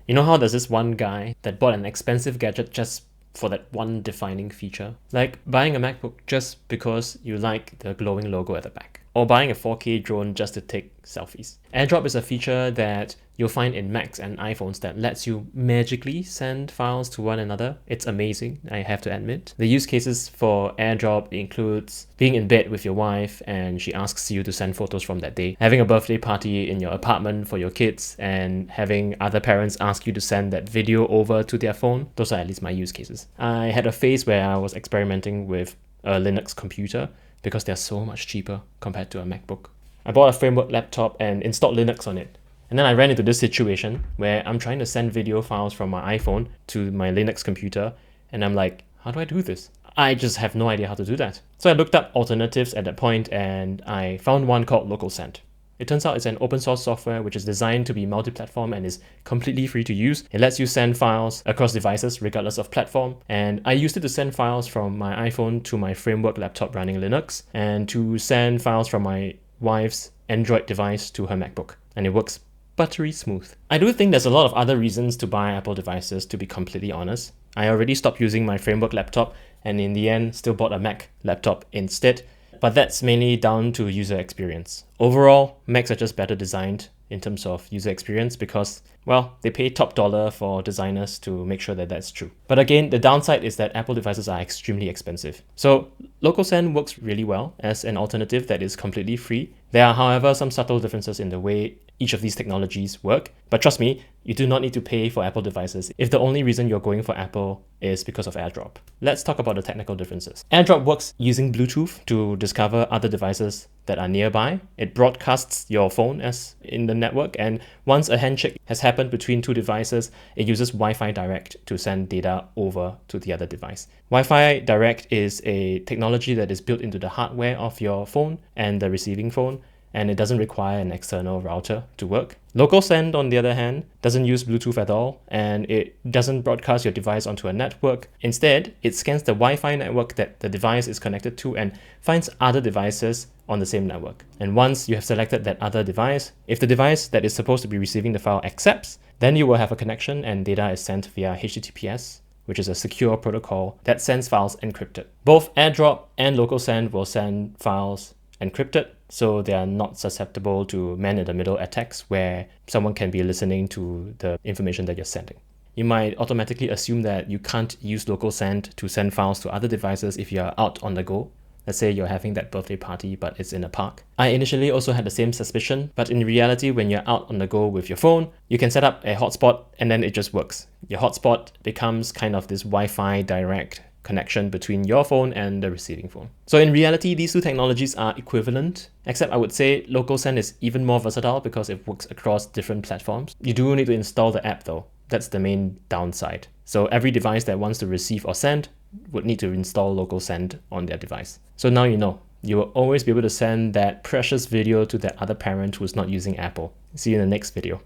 You know how there's this one guy that bought an expensive gadget just for that one defining feature? Like buying a MacBook just because you like the glowing logo at the back, or buying a 4K drone just to take selfies. AirDrop is a feature that you'll find in Macs and iPhones that lets you magically send files to one another. It's amazing, I have to admit. The use cases for AirDrop includes being in bed with your wife and she asks you to send photos from that day, having a birthday party in your apartment for your kids, and having other parents ask you to send that video over to their phone. Those are at least my use cases. I had a phase where I was experimenting with a Linux computer because they're so much cheaper compared to a MacBook. I bought a framework laptop and installed Linux on it. And then I ran into this situation where I'm trying to send video files from my iPhone to my Linux computer, and I'm like, how do I do this? I just have no idea how to do that. So I looked up alternatives at that point, and I found one called LocalSend. It turns out it's an open source software which is designed to be multi-platform and is completely free to use. It lets you send files across devices regardless of platform, and I used it to send files from my iPhone to my framework laptop running Linux, and to send files from my wife's Android device to her MacBook, and it works buttery smooth. I do think there's a lot of other reasons to buy Apple devices, to be completely honest. I already stopped using my framework laptop and in the end still bought a Mac laptop instead, but that's mainly down to user experience. Overall, Macs are just better designed in terms of user experience because, well, they pay top dollar for designers to make sure that that's true. But again, the downside is that Apple devices are extremely expensive. So LocalSend works really well as an alternative that is completely free. There are, however, some subtle differences in the way each of these technologies work. But trust me, you do not need to pay for Apple devices if the only reason you're going for Apple is because of AirDrop. Let's talk about the technical differences. AirDrop works using Bluetooth to discover other devices that are nearby. It broadcasts your phone as in the network, and once a handshake has happened between two devices, it uses Wi-Fi Direct to send data over to the other device. Wi-Fi Direct is a technology that is built into the hardware of your phone and the receiving phone, and it doesn't require an external router to work. LocalSend, on the other hand, doesn't use Bluetooth at all, and it doesn't broadcast your device onto a network. Instead, it scans the Wi-Fi network that the device is connected to and finds other devices on the same network. And once you have selected that other device, if the device that is supposed to be receiving the file accepts, then you will have a connection and data is sent via HTTPS, which is a secure protocol that sends files encrypted. Both AirDrop and LocalSend will send files encrypted, so they are not susceptible to man-in-the-middle attacks where someone can be listening to the information that you're sending. You might automatically assume that you can't use LocalSend to send files to other devices if you're out on the go. Let's say you're having that birthday party, but it's in a park. I initially also had the same suspicion, but in reality, when you're out on the go with your phone, you can set up a hotspot and then it just works. Your hotspot becomes kind of this Wi-Fi direct connection between your phone and the receiving phone. So in reality, these two technologies are equivalent, except I would say LocalSend is even more versatile because it works across different platforms. You do need to install the app though. That's the main downside. So every device that wants to receive or send would need to install LocalSend on their device. So now you know. You will always be able to send that precious video to that other parent who's not using Apple. See you in the next video.